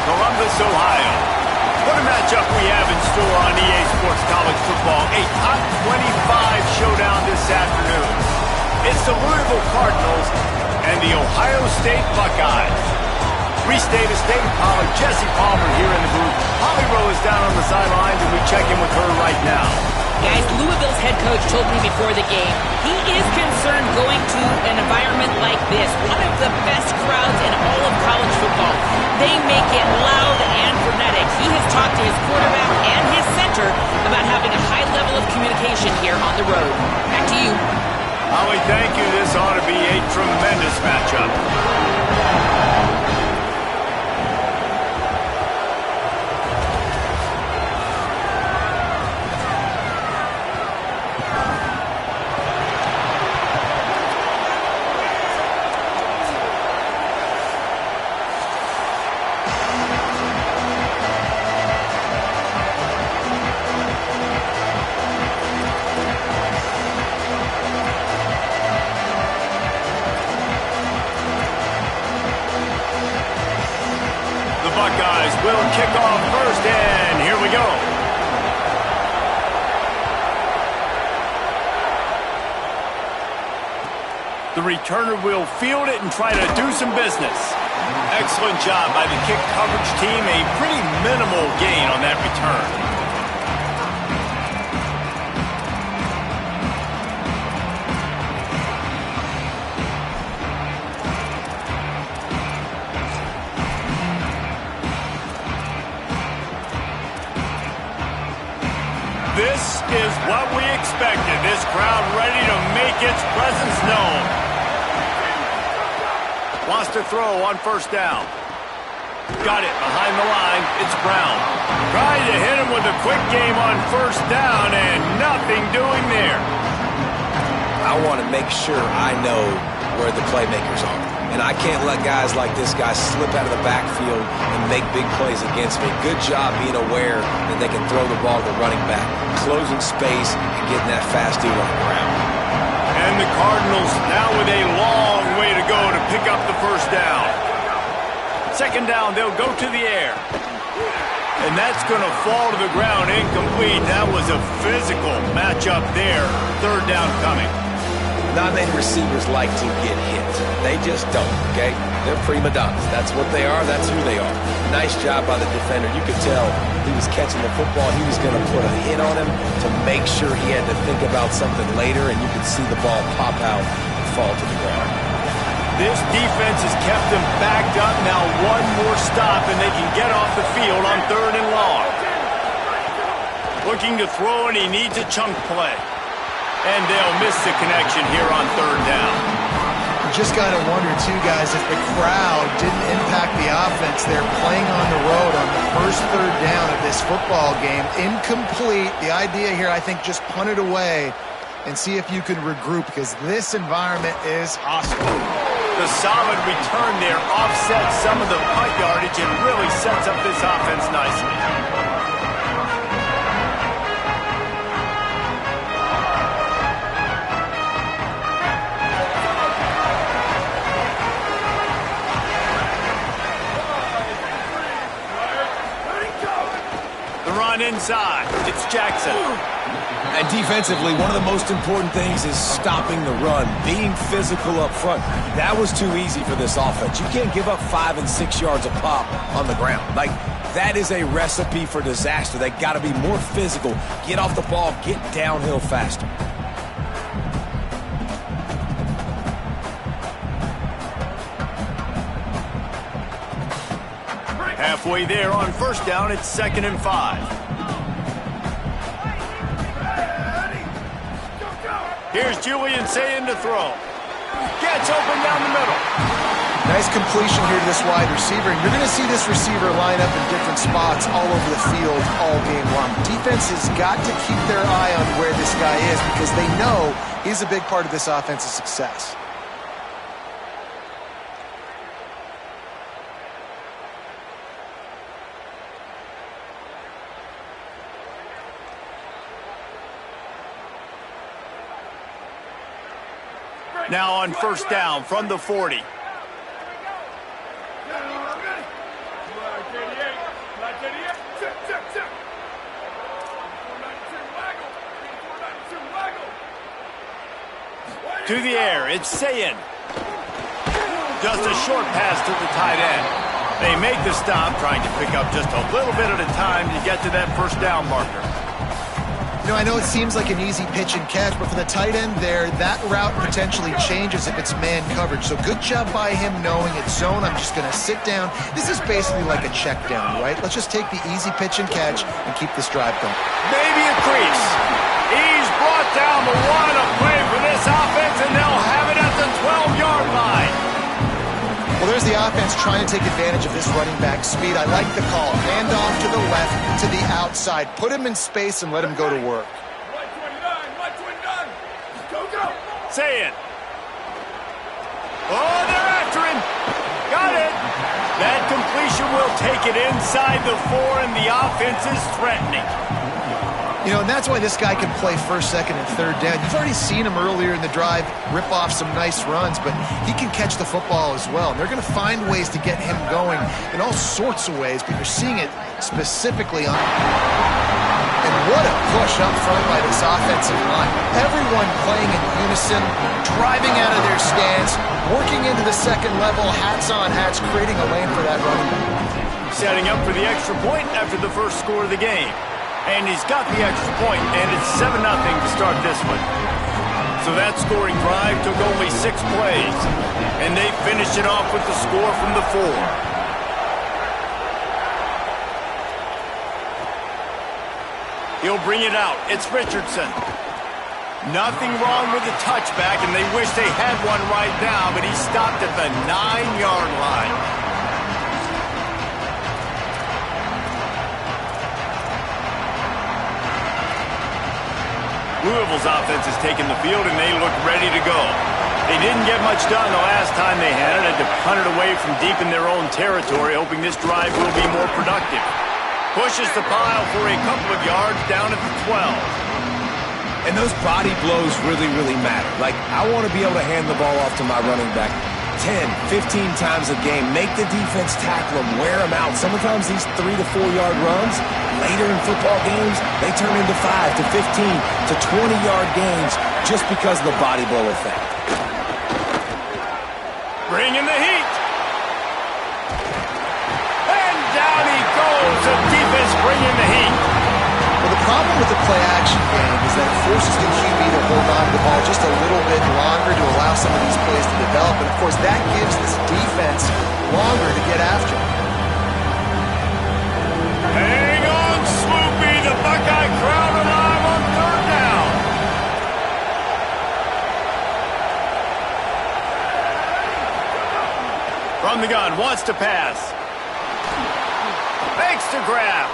Columbus, Ohio. What a matchup we have in store on EA Sports College Football. A top 25 showdown this afternoon. It's the Louisville Cardinals and the Ohio State Buckeyes. Free-State of State College, Jesse Palmer here in the booth. Holly Rowe is down on the sidelines, and we check in with her right now. Guys, Louisville's head coach told me before the game he is concerned going to an environment like this, one of the best crowds in all of college football. They make it loud and frenetic. He has talked to his quarterback and his center about having a high level of communication here on the road. Back to you. Holly, thank you. This ought to be a tremendous matchup. Buckeyes will kick off first, and here we go. The returner will field it and try to do some business. Excellent job by the kick coverage team. A pretty minimal gain on that return. This is what we expected. This crowd ready to make its presence known. Wants to throw on first down. Got it behind the line. It's Brown. Trying to hit him with a quick game on first down and nothing doing there. I want to make sure I know where the playmakers are. And I can't let guys like this guy slip out of the backfield and make big plays against me. Good job being aware that they can throw the ball to the running back, closing space and getting that fast dude on the ground. And the Cardinals now with a long way to go to pick up the first down. Second down, they'll go to the air. And that's going to fall to the ground incomplete. That was a physical matchup there. Third down coming. Not many receivers like to get hit. They just don't, okay? They're prima donnas. That's what they are. That's who they are. Nice job by the defender. You could tell he was catching the football. He was going to put a hit on him to make sure he had to think about something later, and you could see the ball pop out and fall to the ground. This defense has kept them backed up. Now one more stop, and they can get off the field on third and long. Looking to throw, and he needs a chunk play. And they'll miss the connection here on third down. You just got to wonder, too, guys, if the crowd didn't impact the offense. They're playing on the road on the first third down of this football game. Incomplete. The idea here, I think, just punt it away and see if you can regroup, because this environment is hostile. The solid return there offsets some of the punt yardage and really sets up this offense nicely. Inside, it's Jackson. And defensively, one of the most important things is stopping the run, being physical up front. That was too easy for this offense. You can't give up 5 and 6 yards a pop on the ground. Like, that is a recipe for disaster. They got to be more physical, get off the ball, get downhill faster. Halfway there on first down, it's 2nd and 5. Here's Julian Sayin to throw. Gets open down the middle. Nice completion here to this wide receiver. And you're going to see this receiver line up in different spots all over the field all game long. Defense has got to keep their eye on where this guy is, because they know he's a big part of this offense's success. Now on first down from the 40. To the air, it's Sayin. Just a short pass to the tight end. They make the stop, trying to pick up just a little bit at a time to get to that first down marker. You know, I know it seems like an easy pitch and catch, but for the tight end there, that route potentially changes if it's man coverage. So good job by him knowing it's zone. I'm just going to sit down. This is basically like a check down, right? Let's just take the easy pitch and catch and keep this drive going. Maybe a crease. He's brought down the one of play for this offense, and they'll have it at the 12-yard line. Well, there's the offense trying to take advantage of this running back speed. I like the call. Hand off to the left, to the outside. Put him in space and let him go to work. 129. Go. Say it. Oh, they're after him. Got it. That completion will take it inside the 4, and the offense is threatening. You know, and that's why this guy can play first, second, and third down. You've already seen him earlier in the drive rip off some nice runs, but he can catch the football as well. And they're going to find ways to get him going in all sorts of ways, but you're seeing it specifically on. And what a push up front by this offensive line. Everyone playing in unison, driving out of their stance, working into the second level, hats on hats, creating a lane for that running back. Setting up for the extra point after the first score of the game. And he's got the extra point, and it's 7-0 to start this one. So that scoring drive took only 6 plays, and they finished it off with the score from the 4. He'll bring it out. It's Richardson. Nothing wrong with the touchback, and they wish they had one right now, but he stopped at the 9-yard line. Louisville's offense has taken the field, and they look ready to go. They didn't get much done the last time they had it. Had to punt it away from deep in their own territory, hoping this drive will be more productive. Pushes the pile for a couple of yards down at the 12. And those body blows really, really matter. Like, I want to be able to hand the ball off to my running back 10, 15 times a game. Make the defense tackle them, wear them out. Sometimes these 3 to 4 yard runs, later in football games, they turn into 5 to 15 to 20-yard gains just because of the body blow effect. Bringing the heat. And down he goes. The defense bringing the heat. Well, the problem with the play-action game is that it forces the QB to hold on to the ball just a little bit longer to allow some of these plays to develop. And, of course, that gives this defense longer to get after. Hang on, Swoopy. The Buckeye crowd alive on third down. From the gun, wants to pass. Fakes to grab.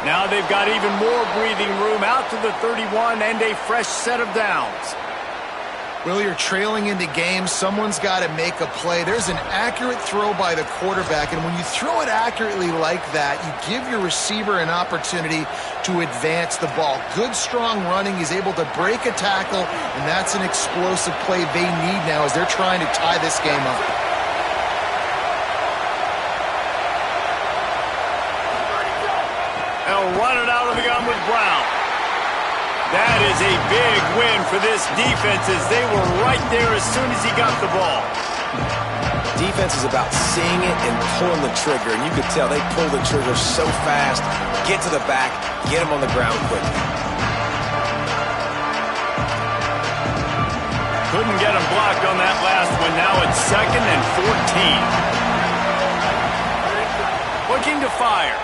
Now they've got even more breathing room out to the 31 and a fresh set of downs. Well, you're trailing into games. Someone's got to make a play. There's an accurate throw by the quarterback, and when you throw it accurately like that, you give your receiver an opportunity to advance the ball. Good, strong running. He's able to break a tackle, and that's an explosive play they need now as they're trying to tie this game up. They'll run it out of the gun with Brown. That is a big win for this defense as they were right there as soon as he got the ball. Defense is about seeing it and pulling the trigger, and you could tell they pull the trigger so fast, get to the back, get him on the ground quickly. Couldn't get him blocked on that last one. Now it's 2nd and 14. Looking to fire.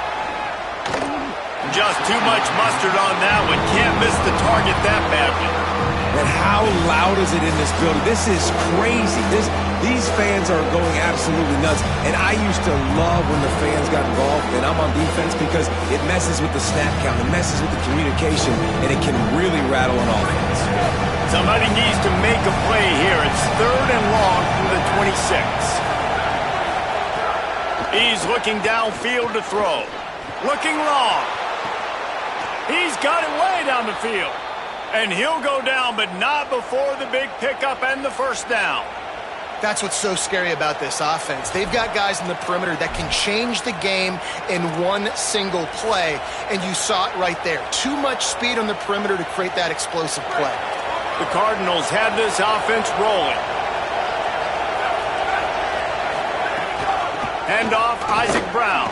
Just too much mustard on that one. Can't miss the target that badly. And how loud is it in this building? This is crazy. These fans are going absolutely nuts. And I used to love when the fans got involved, and I'm on defense because it messes with the snap count, it messes with the communication, and it can really rattle an offense. Somebody needs to make a play here. It's 3rd and long from the 26. He's looking downfield to throw. Looking long. He's got it way down the field. And he'll go down, but not before the big pickup and the first down. That's what's so scary about this offense. They've got guys in the perimeter that can change the game in one single play, and you saw it right there. Too much speed on the perimeter to create that explosive play. The Cardinals had this offense rolling. Handoff, Isaac Brown.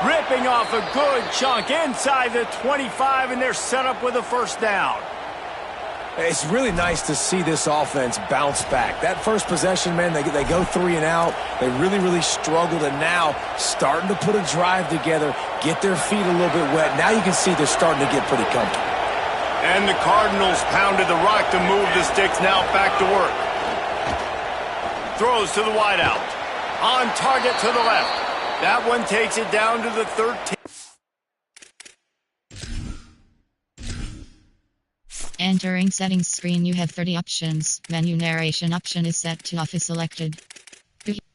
Ripping off a good chunk inside the 25, and they're set up with a first down. It's really nice to see this offense bounce back. That first possession, man, they go 3 and out. They really struggled, and now starting to put a drive together, get their feet a little bit wet. Now you can see they're starting to get pretty comfortable. And the Cardinals pounded the rock to move the sticks. Now back to work. Throws to the wideout. On target to the left. That one takes it down to the 13. Entering settings screen, you have 30 options. Menu narration option is set to off is selected.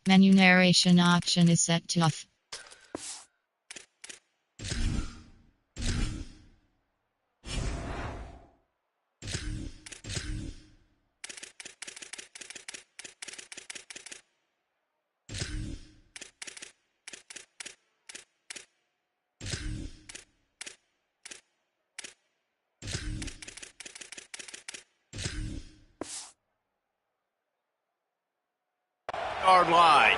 Menu narration option is set to off. Yard line.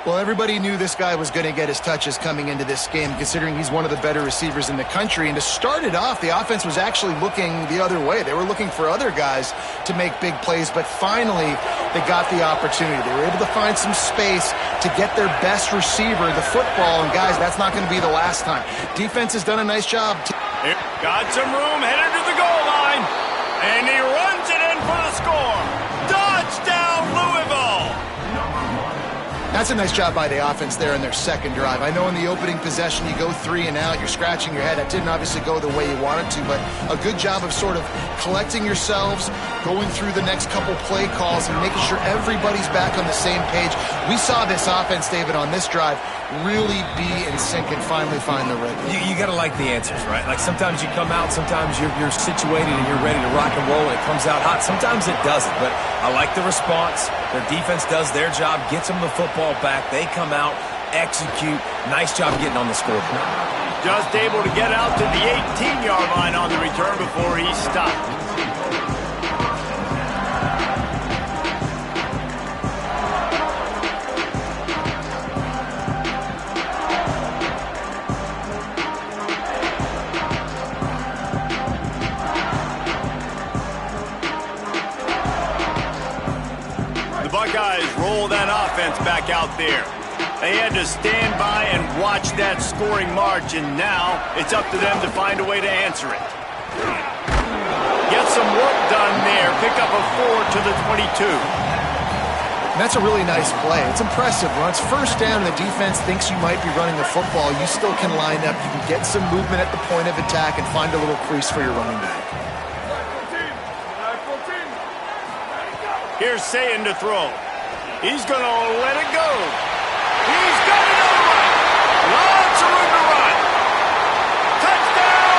Well, everybody knew this guy was going to get his touches coming into this game, considering he's one of the better receivers in the country. And to start it off, the offense was actually looking the other way. They were looking for other guys to make big plays, but finally they got the opportunity. They were able to find some space to get their best receiver the football. And guys, that's not going to be the last time. Defense has done a nice job. Got some room, headed to the goal line. And he runs it in for the score. Touchdown, Louisville! That's a nice job by the offense there in their second drive. I know in the opening possession you go 3 and out, you're scratching your head. That didn't obviously go the way you wanted to, but a good job of sort of collecting yourselves, going through the next couple play calls, and making sure everybody's back on the same page. We saw this offense, David, on this drive really be in sync and finally find the rhythm. You got to like the answers, right? Like sometimes you come out, sometimes you're situated and you're ready to rock and roll and it comes out hot. Sometimes it doesn't, but I like the response. Their defense does their job, gets them the football back. They come out, execute. Nice job getting on the scoreboard. Just able to get out to the 18-yard line on the return before he stopped. Buckeyes roll that offense back out there. They had to stand by and watch that scoring march, and now it's up to them to find a way to answer it. Get some work done there. Pick up a 4 to the 22. And that's a really nice play. It's impressive. When it's first down and the defense thinks you might be running the football, you still can line up. You can get some movement at the point of attack and find a little crease for your running back. Here's Sayin to throw. He's going to let it go. He's got it over. Lots of room to run. Touchdown,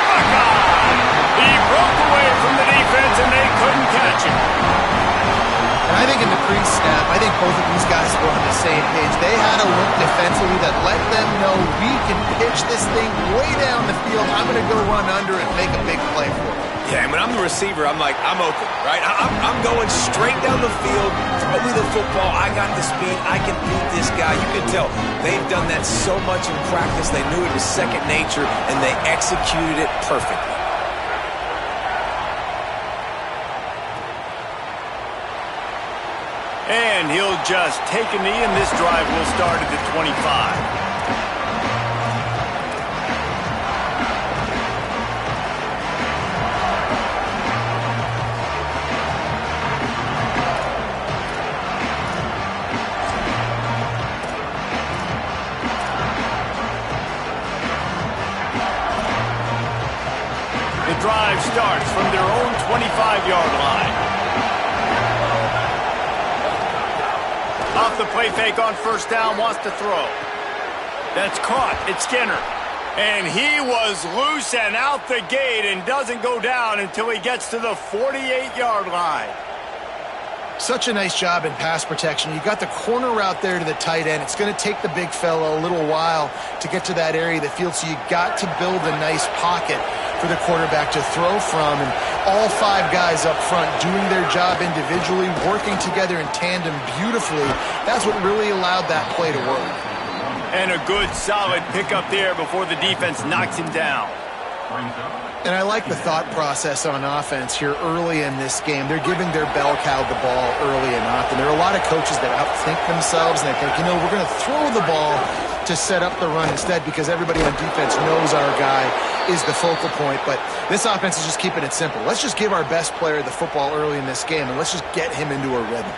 Buckeye! He broke away from the defense and they couldn't catch him. And I think in the pre-snap, I think both of these guys were on the same page. They had a look defensively that let them know we can pitch this thing way down the field. I'm going to go run under and make a big play for it. Yeah, and when I'm the receiver, I'm like, I'm open, right? I'm going straight down the field, throw me the football, I got the speed, I can beat this guy. You can tell they've done that so much in practice, they knew it was second nature, and they executed it perfectly. And he'll just take a knee, and this drive will start at the 25. The drive starts from their own 25-yard line. Off the play fake on first down, wants to throw. That's caught. It's Skinner. And he was loose and out the gate and doesn't go down until he gets to the 48-yard line. Such a nice job in pass protection. You got the corner route there to the tight end. It's going to take the big fella a little while to get to that area of the field, so you got to build a nice pocket for the quarterback to throw from. And all 5 guys up front doing their job individually, working together in tandem beautifully. That's what really allowed that play to work. And a good, solid pickup there before the defense knocks him down. And I like the thought process on offense here early in this game. They're giving their bell cow the ball early and often. There are a lot of coaches that outthink themselves, and they think, we're going to throw the ball to set up the run instead because everybody on defense knows our guy is the focal point. But this offense is just keeping it simple. Let's just give our best player the football early in this game, and let's just get him into a rhythm.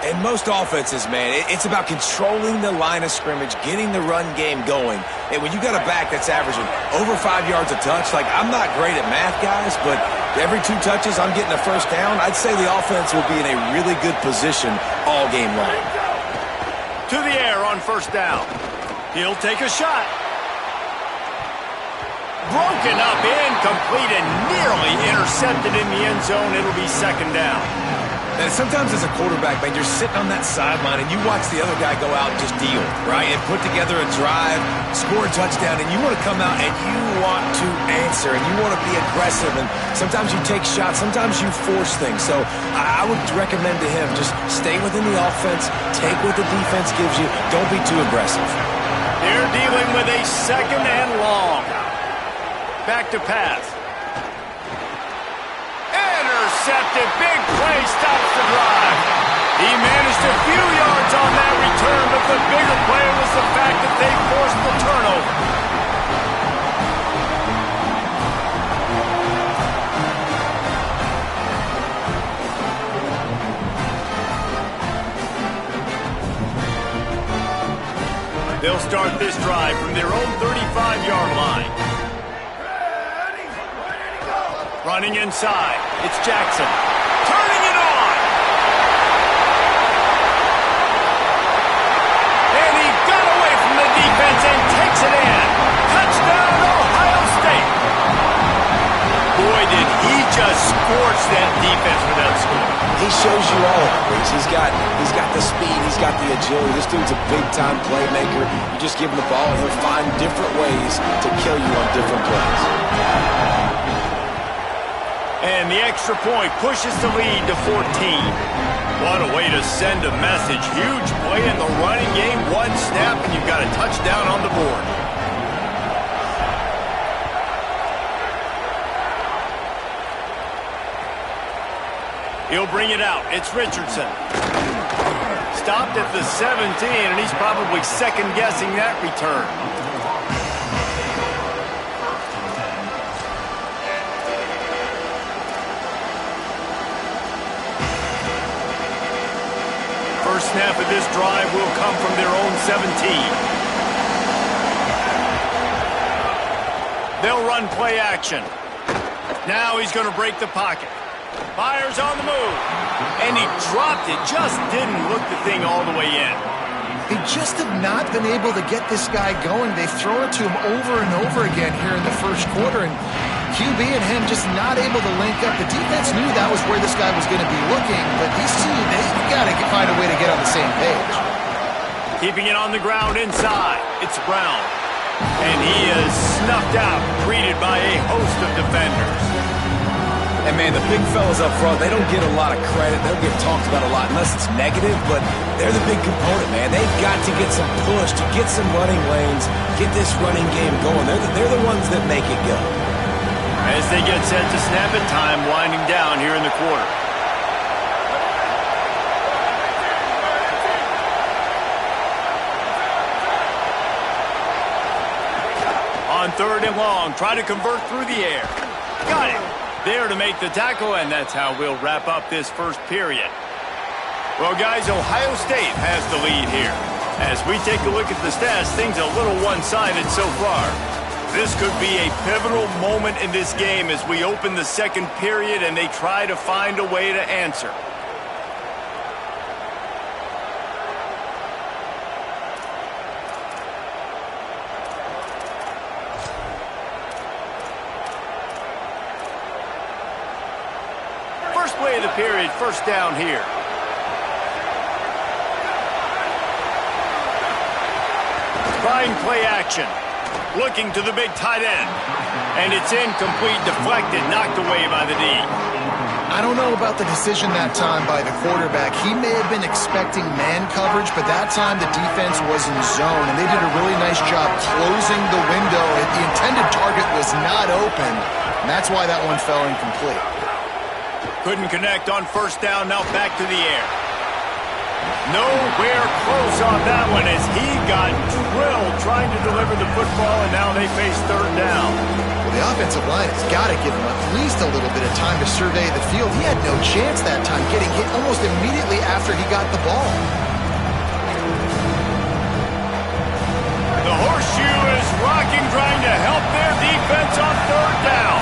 And most offenses, man, it's about controlling the line of scrimmage, getting the run game going. And when you got a back that's averaging over 5 yards a touch, like, I'm not great at math, guys, but every 2 touches I'm getting a first down, I'd say the offense will be in a really good position all game long. To the air on first down. He'll take a shot. Broken up, incomplete, and nearly intercepted in the end zone. It'll be second down. And sometimes as a quarterback, man, you're sitting on that sideline and you watch the other guy go out and just deal, right? And put together a drive, score a touchdown, and you want to come out and you want to answer and you want to be aggressive. And sometimes you take shots, sometimes you force things. So I would recommend to him just stay within the offense, take what the defense gives you, don't be too aggressive. They're dealing with a second and long. Back to pass. Intercepted. Big play stops the drive. He managed a few yards on that return, but the bigger play was the fact that they forced the turnover. They'll start this drive from their own 35-yard line. Running inside, it's Jackson. Turning it on! And he got away from the defense and takes it in. Touchdown, Ohio State! Boy, did he just scorch that defense with that score. He shows you all of it. He's got the speed, he's got the agility. This dude's a big-time playmaker. You just give him the ball and he'll find different ways to kill you on different plays. And the extra point pushes the lead to 14. What a way to send a message. Huge play in the running game. 1 snap, and you've got a touchdown on the board. He'll bring it out. It's Richardson. Stopped at the 17, and he's probably second-guessing that return. First snap of this drive will come from their own 17. They'll run play action. Now he's going to break the pocket. Fires on the move. And he dropped it. Just didn't look the thing all the way in. They just have not been able to get this guy going. They've thrown it to him over and over again here in the first quarter, and QB and him just not able to link up. The defense knew that was where this guy was going to be looking, but these two, they've got to find a way to get on the same page. Keeping it on the ground inside. It's Brown. And he is snuffed out, greeted by a host of defenders. And, man, the big fellas up front, they don't get a lot of credit. They don't get talked about a lot unless it's negative, but they're the big component, man. They've got to get some push, to get some running lanes, get this running game going. They're the ones that make it go. As they get set to snap it, time winding down here in the quarter. On third and long, try to convert through the air. Got it. There to make the tackle, and that's how we'll wrap up this first period. Well, guys, Ohio State has the lead here. As we take a look at the stats, things a little one-sided so far. This could be a pivotal moment in this game as we open the second period and they try to find a way to answer. First play of the period, first down here. trying play action. Looking to the big tight end. And it's incomplete, deflected, knocked away by the D. I don't know about the decision that time by the quarterback. He may have been expecting man coverage, but that time the defense was in zone, and they did a really nice job closing the window. The intended target was not open, and that's why that one fell incomplete. Couldn't connect on first down, now back to the air. Nowhere close on that one as he got drilled trying to deliver the football, and now they face third down. Well, the offensive line has got to give him at least a little bit of time to survey the field. He had no chance that time, getting hit almost immediately after he got the ball. The horseshoe is rocking, trying to help their defense on third down.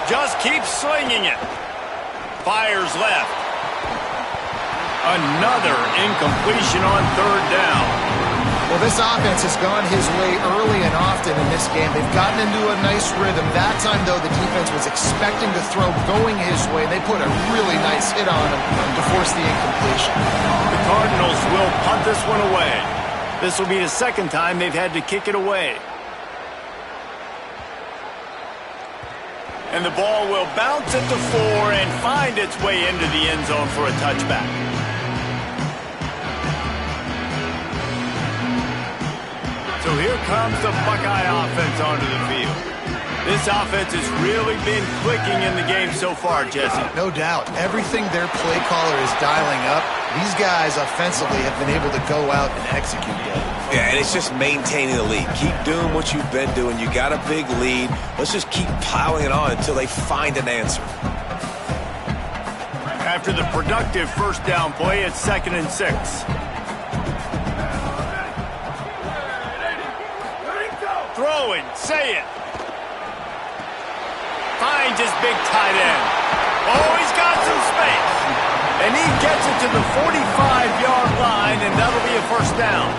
Just keeps slinging it. Fires left. Another incompletion on third down. Well, this offense has gone his way early and often in this game. They've gotten into a nice rhythm. That time, though, the defense was expecting to throw going his way. They put a really nice hit on him to force the incompletion. The Cardinals will punt this one away. This will be the second time they've had to kick it away. And the ball will bounce at the 4 and find its way into the end zone for a touchback. So here comes the Buckeye offense onto the field. This offense has really been clicking in the game so far, Jesse. No doubt. Everything their play caller is dialing up, these guys offensively have been able to go out and execute that. Yeah, and it's just maintaining the lead. Keep doing what you've been doing. You got a big lead. Let's just keep piling it on until they find an answer. After the productive first down play, it's 2nd and 6. Throwing, say it. Finds his big tight end. Oh, he's got some space. And he gets it to the 45-yard line, and that'll be a first down.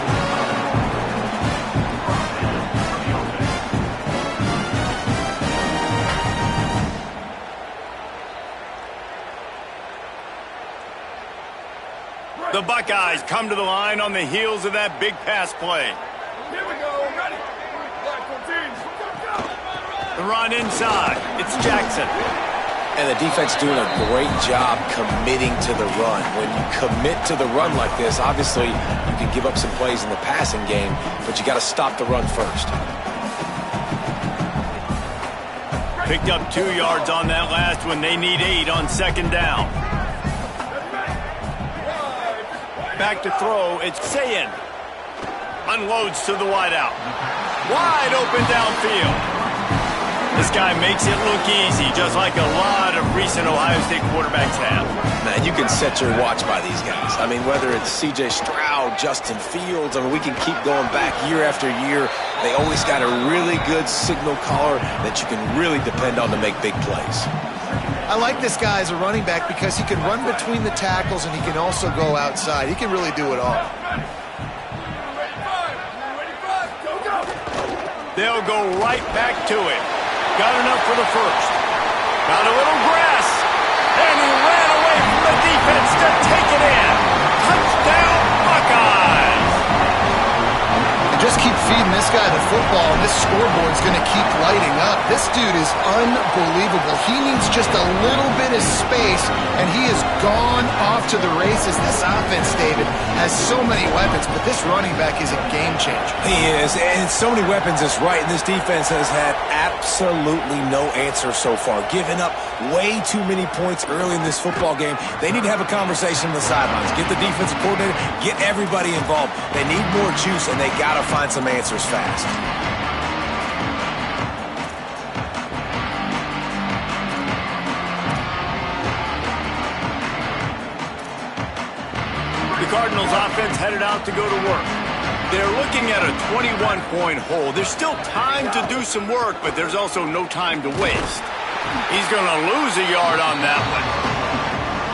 The Buckeyes come to the line on the heels of that big pass play. Here we go, ready. The run inside. It's Jackson. And the defense doing a great job committing to the run. When you commit to the run like this, obviously you can give up some plays in the passing game, but you got to stop the run first. Picked up 2 yards on that last one. They need 8 on second down. Back to throw. It's Sayin. Unloads to the wideout. Wide open downfield. This guy makes it look easy, just like a lot of recent Ohio State quarterbacks have. Man, you can set your watch by these guys. I mean, whether it's C.J. Stroud, Justin Fields, I mean, we can keep going back year after year. They always got a really good signal caller that you can really depend on to make big plays. I like this guy as a running back because he can run between the tackles and he can also go outside. He can really do it all. They'll go right back to it. Got enough for the first. Got a little grass. And he ran away from the defense to take it in. Touchdown, Buckeyes. And just keep feeding this guy the football, and this scoreboard's going to keep lighting up. This dude is unbelievable. He needs just a little bit of space, and he has gone off to the races. This offense, David, has so many weapons, but this running back is a game changer. He is, and so many weapons is right, and this defense has had absolutely no answer so far. Giving up way too many points early in this football game. They need to have a conversation on the sidelines. Get the defensive coordinator, get everybody involved. They need more juice, and they got to find some answers fast. The Cardinals offense headed out to go to work. They're looking at a 21-point hole. There's still time to do some work, but there's also no time to waste. He's going to lose a yard on that one.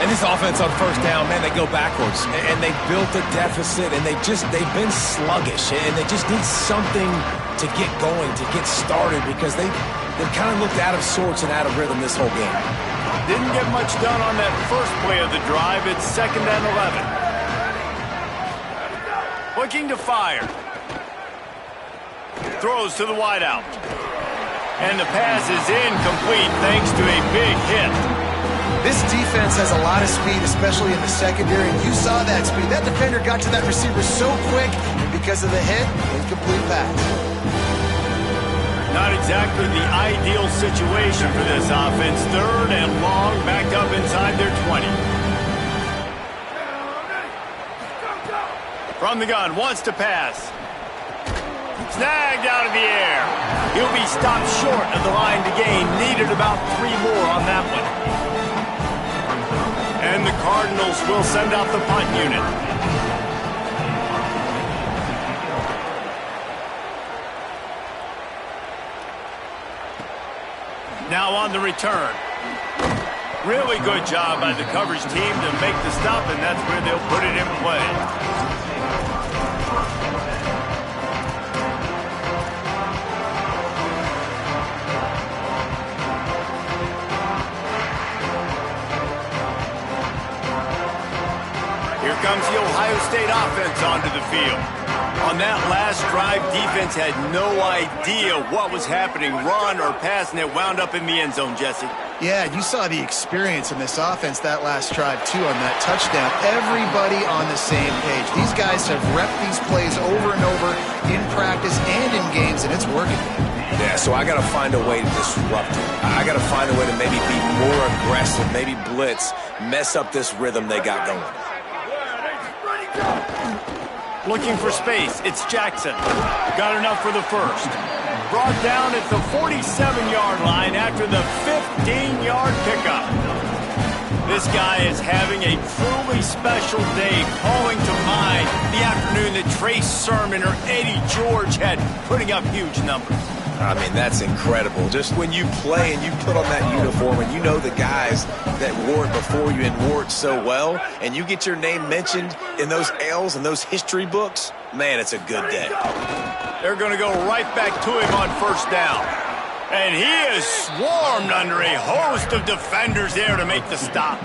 And this offense on first down, man, they go backwards. And they built a deficit, and they've been sluggish. And they just need something to get going, to get started, because they've kind of looked out of sorts and out of rhythm this whole game. Didn't get much done on that first play of the drive. It's 2nd and 11. Looking to fire. Throws to the wideout. And the pass is incomplete thanks to a big hit. This defense has a lot of speed, especially in the secondary. And you saw that speed. That defender got to that receiver so quick, and because of the hit, incomplete pass. Not exactly the ideal situation for this offense. 3rd and long, backed up inside their 20. From the gun, wants to pass. Snagged out of the air. He'll be stopped short of the line to gain. Needed about 3 more on that one. And the Cardinals will send out the punt unit. Now on the return. Really good job by the coverage team to make the stop, and that's where they'll put it in play. Here comes the Ohio State offense onto the field. On that last drive, defense had no idea what was happening, run or pass, and it wound up in the end zone, Jesse. Yeah, you saw the experience in this offense that last drive, too, on that touchdown. Everybody on the same page. These guys have repped these plays over and over in practice and in games, and it's working. Yeah, so I got to find a way to disrupt it. I got to find a way to maybe be more aggressive, maybe blitz, mess up this rhythm they got going. Looking for space, it's Jackson. Got enough for the first. Brought down at the 47-yard line after the 15-yard pickup. This guy is having a truly special day, calling to mind the afternoon that Trace Sermon or Eddie George had, putting up huge numbers. I mean, that's incredible. Just when you play and you put on that uniform and you know the guys that wore it before you and wore it so well, and you get your name mentioned in those L's and those history books, man, it's a good day. They're going to go right back to him on first down. And he is swarmed under a host of defenders there to make the stop.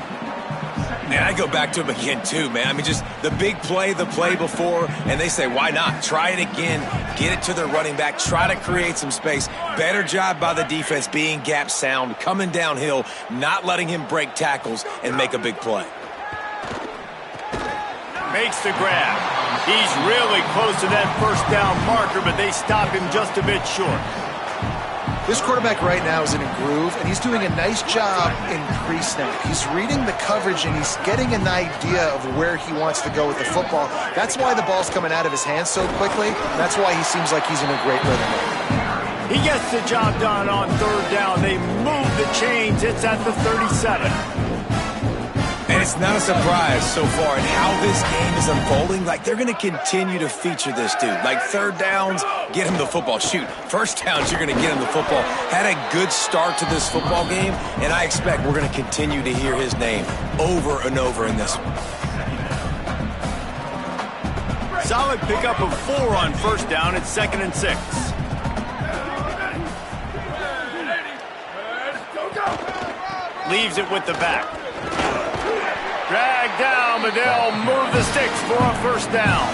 Man, I go back to him again, too, man. I mean, just the big play, the play before, and they say, why not? Try it again, get it to their running back, try to create some space. Better job by the defense being gap sound, coming downhill, not letting him break tackles and make a big play. Makes the grab. He's really close to that first down marker, but they stop him just a bit short. This quarterback right now is in a groove, and he's doing a nice job in pre-snap. He's reading the coverage, and he's getting an idea of where he wants to go with the football. That's why the ball's coming out of his hands so quickly. That's why he seems like he's in a great rhythm. He gets the job done on third down. They move the chains. It's at the 37. And it's not a surprise so far in how this game is unfolding. Like, they're going to continue to feature this dude. Like, third downs, get him the football. Shoot, first downs, you're going to get him the football. Had a good start to this football game, and I expect we're going to continue to hear his name over and over in this one. Solid pickup of 4 on first down. It's 2nd and 6. Leaves it with the back. Dragged down, but they'll move the sticks for a first down.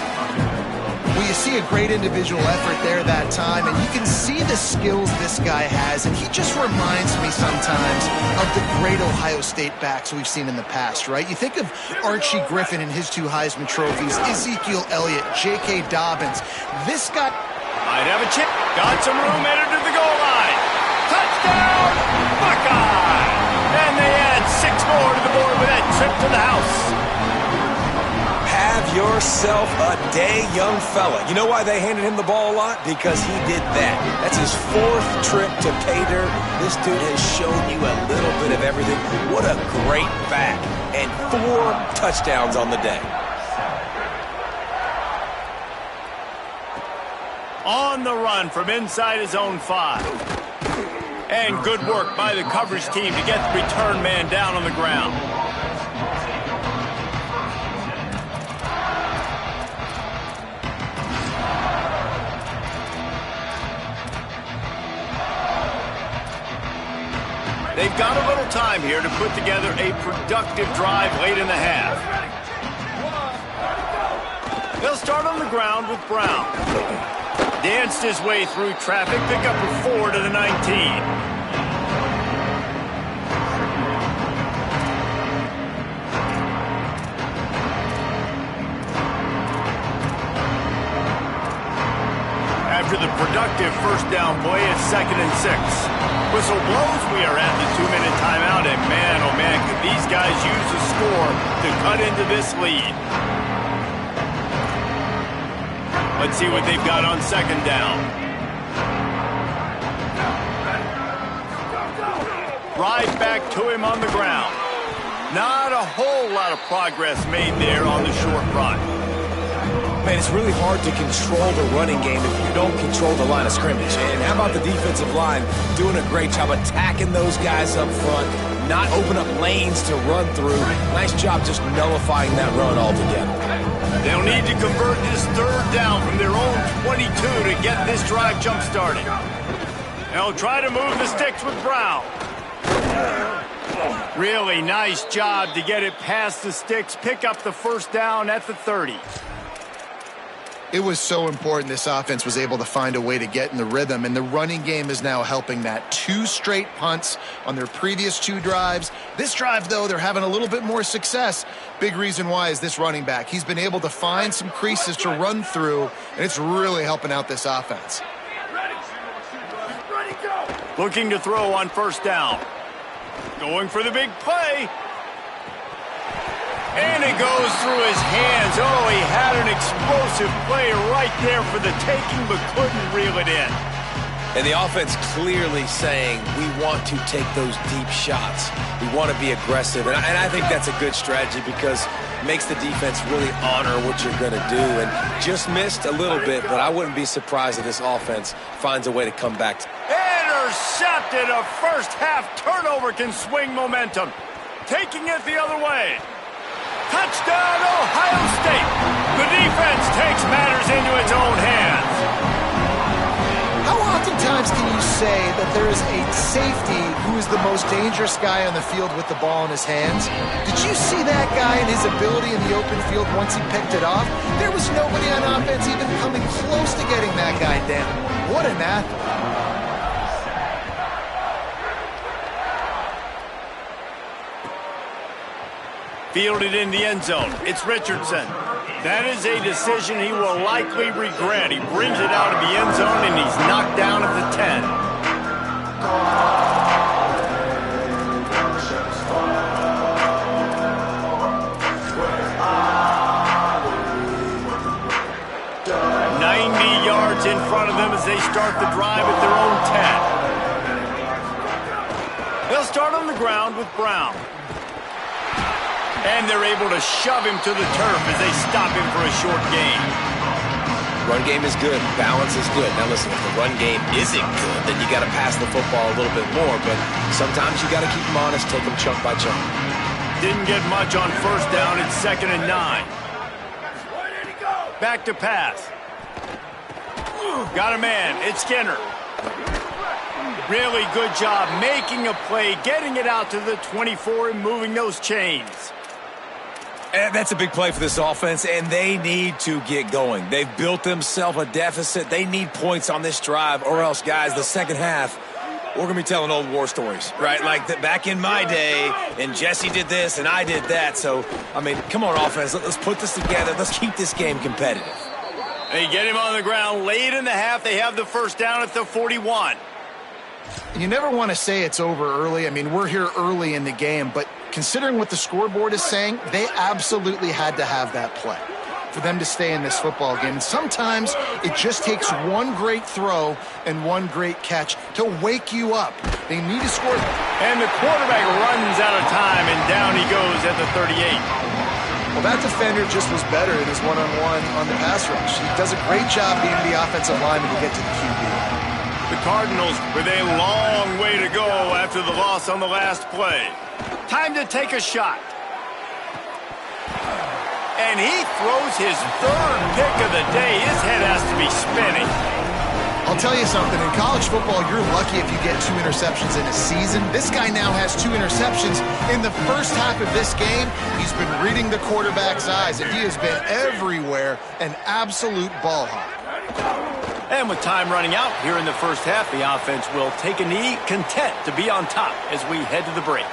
Well, you see a great individual effort there that time, and you can see the skills this guy has, and he just reminds me sometimes of the great Ohio State backs we've seen in the past, right? You think of Archie Griffin and his 2 Heisman trophies, Ezekiel Elliott, J.K. Dobbins. This guy might have a chip. Got some room, headed to the goal line. Touchdown, Buckeye! And they add 6 more to the board with that trip to the house. Have yourself a day, young fella. You know why they handed him the ball a lot? Because he did that. That's his 4th trip to pay dirt. This dude has shown you a little bit of everything. What a great back. And 4 touchdowns on the day. On the run from inside his own 5. And good work by the coverage team to get the return man down on the ground. They've got a little time here to put together a productive drive late in the half. They'll start on the ground with Brown. Danced his way through traffic, pick up a 4 to the 19. After the productive first down play, it's 2nd and 6. Whistle blows, we are at the 2-minute timeout, and man, oh man, could these guys use a score to cut into this lead. Let's see what they've got on 2nd down. Right back to him on the ground. Not a whole lot of progress made there on the short run. Man, it's really hard to control the running game if you don't control the line of scrimmage. And how about the defensive line doing a great job attacking those guys up front, not open up lanes to run through. Nice job just nullifying that run altogether. They'll need to convert this 3rd down from their own 22 to get this drive jump-started. They'll try to move the sticks with Brown. Really nice job to get it past the sticks, pick up the 1st down at the 30. It was so important this offense was able to find a way to get in the rhythm, and the running game is now helping that. 2 straight punts on their previous 2 drives. This drive, though, they're having a little bit more success. Big reason why is this running back. He's been able to find some creases to run through, and it's really helping out this offense. Looking to throw on 1st down. Going for the big play. And it goes through his hands. Oh, he had an explosive play right there for the taking, but couldn't reel it in. And the offense clearly saying, we want to take those deep shots. We want to be aggressive. And I think that's a good strategy because it makes the defense really honor what you're going to do. And just missed a little bit, but I wouldn't be surprised if this offense finds a way to come back. Intercepted. A first-half turnover can swing momentum. Taking it the other way. Touchdown, Ohio State. The defense takes matters into its own hands. How oftentimes can you say that there is a safety who is the most dangerous guy on the field with the ball in his hands? Did you see that guy and his ability in the open field once he picked it off? There was nobody on offense even coming close to getting that guy down. What an athlete. Fielded in the end zone. It's Richardson. That is a decision he will likely regret. He brings it out of the end zone, and he's knocked down at the 10. Yards in front of them as they start the drive at their own 10. They'll start on the ground with Brown. And they're able to shove him to the turf as they stop him for a short gain. Run game is good. Balance is good. Now listen, if the run game isn't good, then you got to pass the football a little bit more. But sometimes you got to keep them honest, take them chunk by chunk. Didn't get much on 1st down. It's 2nd and 9. Back to pass. Got a man. It's Skinner. Really good job making a play, getting it out to the 24 and moving those chains. And that's a big play for this offense, and they need to get going. They've built themselves a deficit. They need points on this drive, or else, guys, the 2nd half, we're going to be telling old war stories, right? Like back in my day, and Jesse did this, and I did that. So, I mean, come on, offense. Let's put this together. Let's keep this game competitive. They get him on the ground late in the half. They have the 1st down at the 41. You never want to say it's over early. I mean, we're here early in the game, but considering what the scoreboard is saying, they absolutely had to have that play for them to stay in this football game. And sometimes it just takes one great throw and one great catch to wake you up. They need to score. And the quarterback runs out of time, and down he goes at the 38. Well, that defender just was better in his one-on-one on the pass rush. He does a great job being the offensive lineman to get to the QB. The Cardinals with a long way to go after the loss on the last play. Time to take a shot. And he throws his 3rd pick of the day. His head has to be spinning. I'll tell you something. In college football, you're lucky if you get 2 interceptions in a season. This guy now has 2 interceptions in the first half of this game. He's been reading the quarterback's eyes, and he has been everywhere, an absolute ball hawk. And with time running out here in the first half, the offense will take a knee, content to be on top as we head to the break.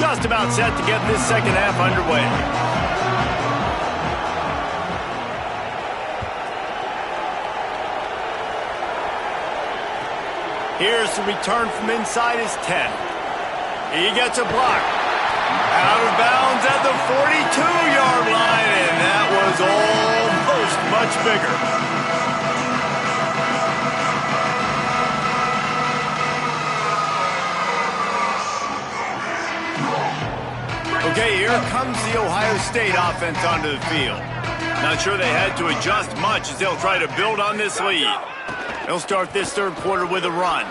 Just about set to get this second half underway. Here's the return from inside his 10. He gets a block. Out of bounds at the 42-yard line, and that was almost much bigger. Okay, here comes the Ohio State offense onto the field. Not sure they had to adjust much as they'll try to build on this lead. They'll start this third quarter with a run.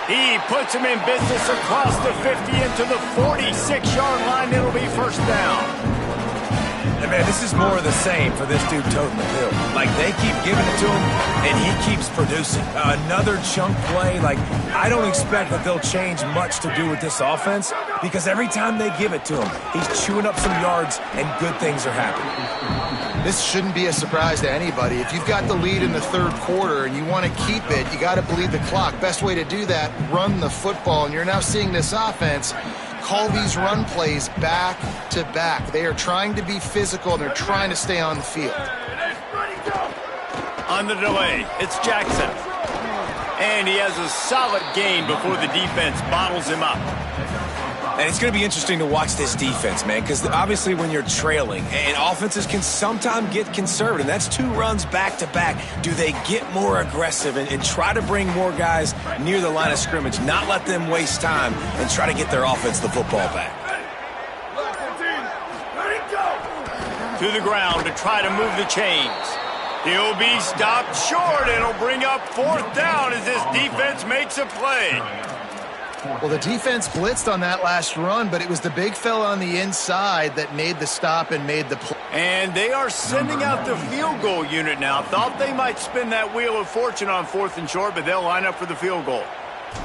He puts him in business across the 50 into the 46-yard line. It'll be first down. And man, this is more of the same for this dude toting the pill. Like, they keep giving it to him, and he keeps producing. Another chunk play. Like, I don't expect that they'll change much to do with this offense because every time they give it to him, he's chewing up some yards, and good things are happening. This shouldn't be a surprise to anybody. If you've got the lead in the third quarter and you want to keep it, you got to bleed the clock. Best way to do that, run the football. And you're now seeing this offense call these run plays back to back. They are trying to be physical, and they're trying to stay on the field. On the delay, it's Jackson. And he has a solid gain before the defense bottles him up. And it's going to be interesting to watch this defense, man, because obviously when you're trailing, and offenses can sometimes get conservative, and that's 2 runs back-to-back. Do they get more aggressive and try to bring more guys near the line of scrimmage, not let them waste time, and try to get their offense the football back? To the ground to try to move the chains. He'll be stopped short. It'll bring up fourth down as this defense makes a play. Well, the defense blitzed on that last run, but it was the big fella on the inside that made the stop and made the play. And they are sending out the field goal unit now. Thought they might spin that wheel of fortune on 4th and short, but they'll line up for the field goal.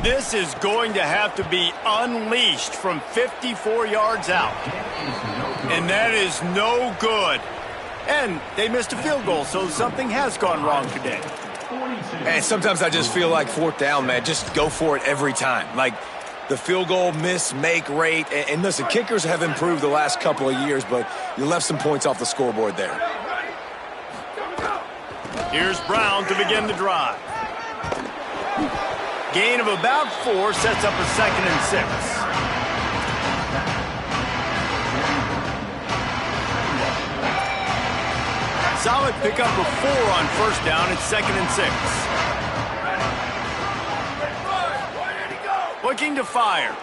This is going to have to be unleashed from 54 yards out. And that is no good. And they missed a field goal, so something has gone wrong today. And sometimes I just feel like 4th down, man, just go for it every time. Like, the field goal miss-make rate. And listen, kickers have improved the last couple of years, but you left some points off the scoreboard there. Here's Brown to begin the drive. Gain of about 4 sets up a 2nd and 6. Solid pickup of 4 on 1st down. It's 2nd and 6. Looking to fire.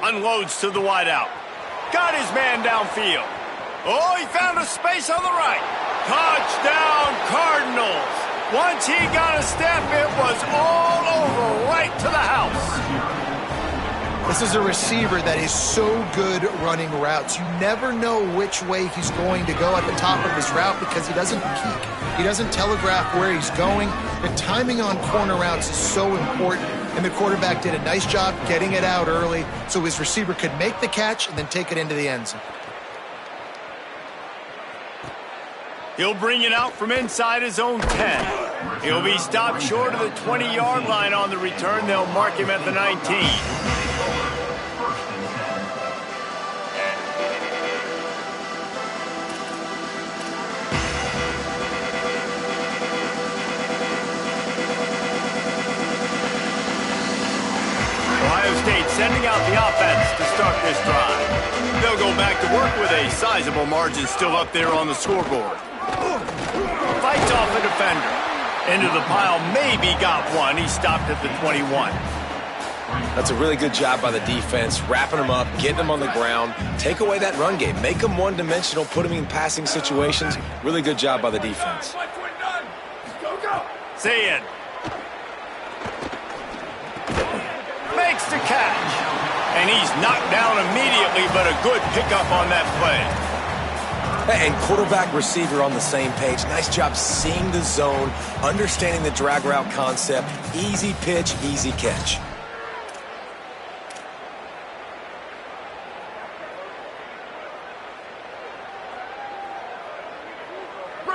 Unloads to the wideout. Got his man downfield. Oh, he found a space on the right. Touchdown, Cardinals. Once he got a step, it was all over right to the house. This is a receiver that is so good running routes. You never know which way he's going to go at the top of his route because he doesn't peek. He doesn't telegraph where he's going. The timing on corner routes is so important, and the quarterback did a nice job getting it out early so his receiver could make the catch and then take it into the end zone. He'll bring it out from inside his own 10. He'll be stopped short of the 20-yard line on the return. They'll mark him at the 19. out the offense to start this drive. They'll go back to work with a sizable margin still up there on the scoreboard. Fights off the defender. Into the pile, maybe got one. He stopped at the 21. That's a really good job by the defense, wrapping them up, getting them on the ground, take away that run game, make them one-dimensional, put them in passing situations. Really good job by the defense. Say it. Makes the catch. And he's knocked down immediately, but a good pickup on that play. And quarterback receiver on the same page. Nice job seeing the zone, understanding the drag route concept. Easy pitch, easy catch.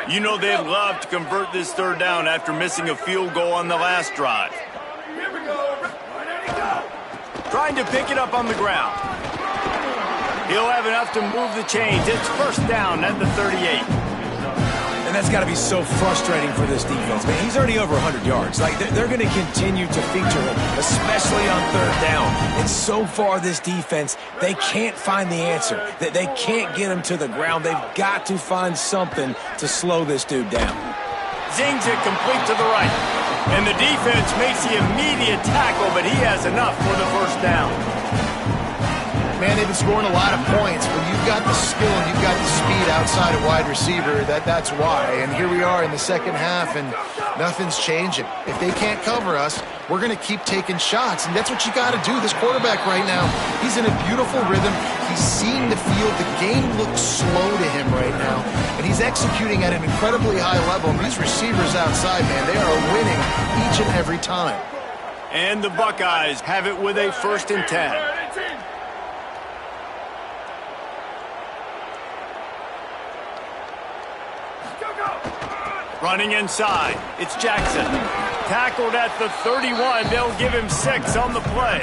You know they'd love to convert this third down after missing a field goal on the last drive. Here we go. Trying to pick it up on the ground. He'll have enough to move the chains. It's first down at the 38. And that's got to be so frustrating for this defense. Man, he's already over 100 yards. Like, they're going to continue to feature him, especially on third down. And so far, this defense, they can't find the answer. They can't get him to the ground. They've got to find something to slow this dude down. Zings it complete to the right. And the defense makes the immediate tackle, but he has enough for the first down. Man, they've been scoring a lot of points. When you've got the skill and you've got the speed outside of wide receiver, that's why. And here we are in the second half, and nothing's changing. If they can't cover us, we're going to keep taking shots, and that's what you got to do. This quarterback right now, he's in a beautiful rhythm. He's seeing the field. The game looks slow to him right now, and he's executing at an incredibly high level. And these receivers outside, man, they are winning each and every time. And the Buckeyes have it with a 1st and 10. Running inside, it's Jackson. Tackled at the 31. They'll give him 6 on the play.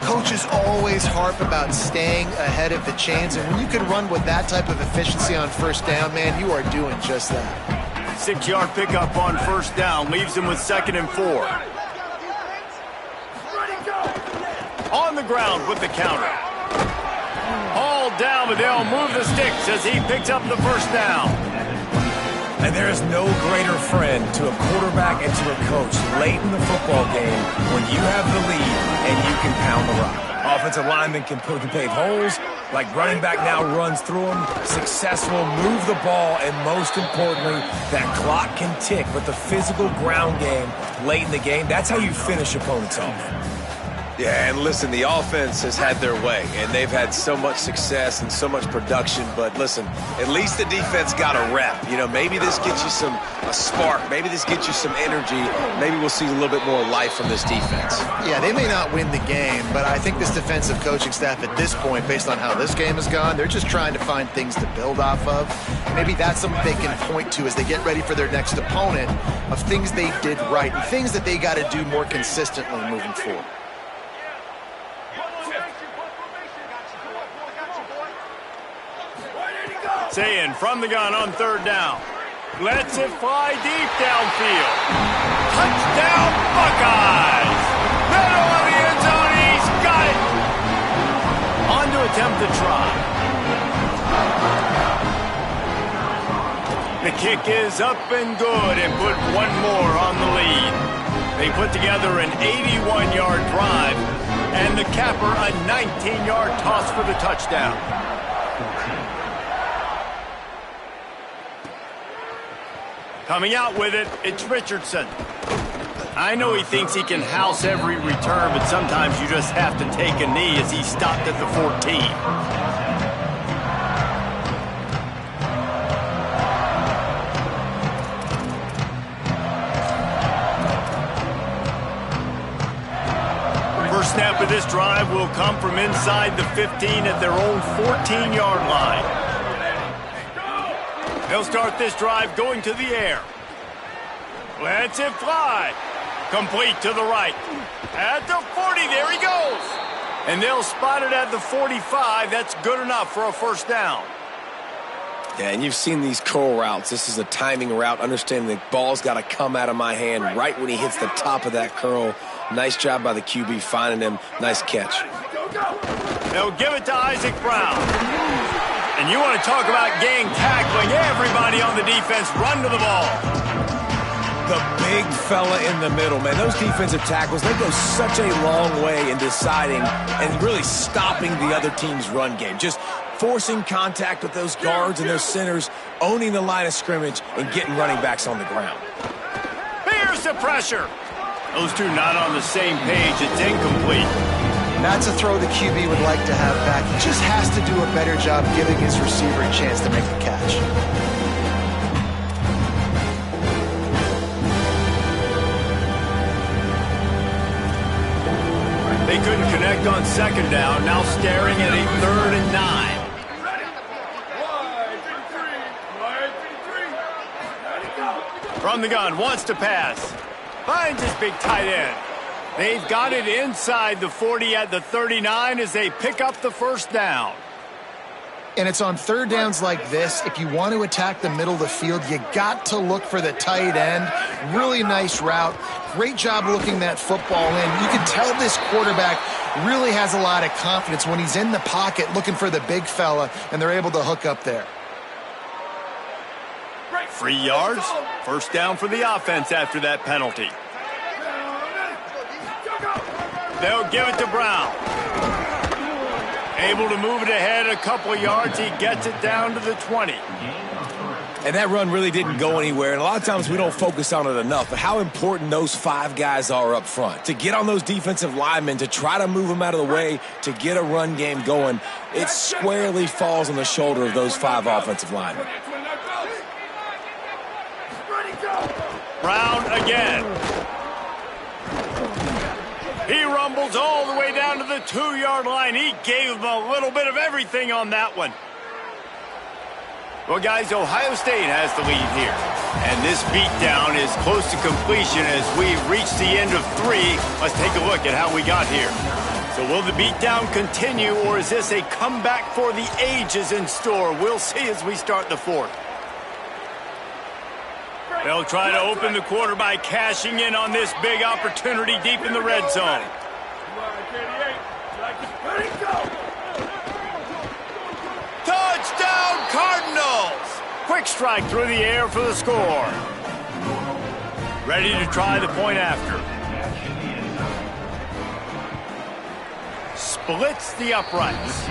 Coaches always harp about staying ahead of the chains, and when you can run with that type of efficiency on first down, man, you are doing just that. 6-yard pickup on first down leaves him with 2nd and 4. On the ground with the counter. Hauled down, but they'll move the sticks as he picks up the first down. And there is no greater friend to a quarterback and to a coach late in the football game when you have the lead and you can pound the rock. Offensive linemen can pave holes, like running back now runs through them, successful, move the ball, and most importantly, that clock can tick. But the physical ground game late in the game, that's how you finish opponents off. Yeah, and listen, the offense has had their way, and they've had so much success and so much production. But listen, at least the defense got a rep. You know, maybe this gets you a spark. Maybe this gets you some energy. Maybe we'll see a little bit more life from this defense. Yeah, they may not win the game, but I think this defensive coaching staff at this point, based on how this game has gone, they're just trying to find things to build off of. Maybe that's something they can point to as they get ready for their next opponent of things they did right and things that they got to do more consistently moving forward. Saying from the gun on third down. Lets it fly deep downfield. Touchdown, Buckeyes! Middle of the end zone, he's got it! On to attempt the try. The kick is up and good and put one more on the lead. They put together an 81-yard drive and the capper a 19-yard toss for the touchdown. Coming out with it, it's Richardson. I know he thinks he can house every return, but sometimes you just have to take a knee as he stopped at the 14. First snap of this drive will come from inside the 15 at their own 14-yard line. They'll start this drive going to the air. Lets it fly. Complete to the right. At the 40, there he goes. And they'll spot it at the 45. That's good enough for a first down. Yeah, and you've seen these curl routes. This is a timing route, understanding the ball's got to come out of my hand right when he hits the top of that curl. Nice job by the QB finding him. Nice catch. They'll give it to Isaac Brown. And you want to talk about gang tackling. Everybody on the defense run to the ball. The big fella in the middle, man. Those defensive tackles, they go such a long way in deciding and really stopping the other team's run game. Just forcing contact with those guards and those centers, owning the line of scrimmage, and getting running backs on the ground. Here's the pressure. Those two not on the same page. It's incomplete. That's a throw the QB would like to have back. He just has to do a better job giving his receiver a chance to make the catch. They couldn't connect on second down. Now staring at a 3rd and 9. From the gun, wants to pass. Finds his big tight end. They've got it inside the 40 at the 39 as they pick up the first down. And it's on third downs like this. If you want to attack the middle of the field, you got to look for the tight end. Really nice route. Great job looking that football in. You can tell this quarterback really has a lot of confidence when he's in the pocket looking for the big fella, and they're able to hook up there. 3 yards. First down for the offense after that penalty. They'll give it to Brown. Able to move it ahead a couple of yards. He gets it down to the 20. And that run really didn't go anywhere. And a lot of times we don't focus on it enough. But how important those 5 guys are up front. To get on those defensive linemen, to try to move them out of the way, to get a run game going, it squarely falls on the shoulder of those 5 offensive linemen. Brown again. He rumbles all the way down to the 2-yard line. He gave him a little bit of everything on that one. Well, guys, Ohio State has the lead here. And this beatdown is close to completion as we've reached the end of 3. Let's take a look at how we got here. So will the beatdown continue, or is this a comeback for the ages in store? We'll see as we start the 4th. They'll try to open the quarter by cashing in on this big opportunity deep in the red zone. Touchdown, Cardinals! Quick strike through the air for the score. Ready to try the point after. Splits the uprights.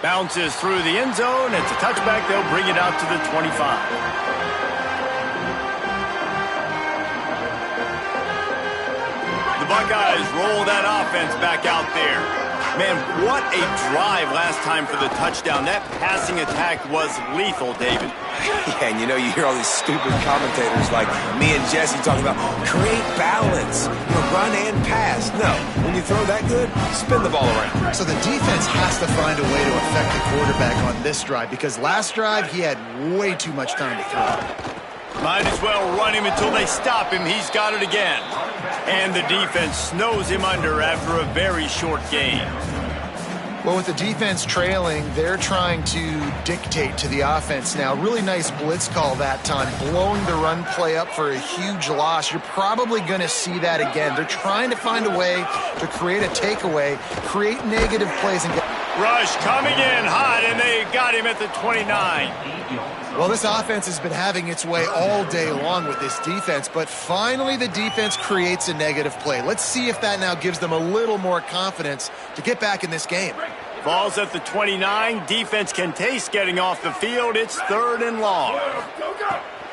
Bounces through the end zone. It's a touchback. They'll bring it out to the 25. The Buckeyes roll that offense back out there. Man, what a drive last time for the touchdown. That passing attack was lethal, David. Yeah, and you know, you hear all these stupid commentators like me and Jesse talking about create balance, run and pass. No, when you throw that good, spin the ball around. So the defense has to find a way to affect the quarterback on this drive, because last drive he had way too much time to throw. Might as well run him until they stop him. He's got it again. And the defense snows him under after a very short game. Well, with the defense trailing, they're trying to dictate to the offense now. Really nice blitz call that time, blowing the run play up for a huge loss. You're probably going to see that again. They're trying to find a way to create a takeaway, create negative plays, and get... Rush coming in hot, and they got him at the 29. Well, this offense has been having its way all day long with this defense, but finally the defense creates a negative play. Let's see if that now gives them a little more confidence to get back in this game. Balls at the 29. Defense can taste getting off the field. It's 3rd and long.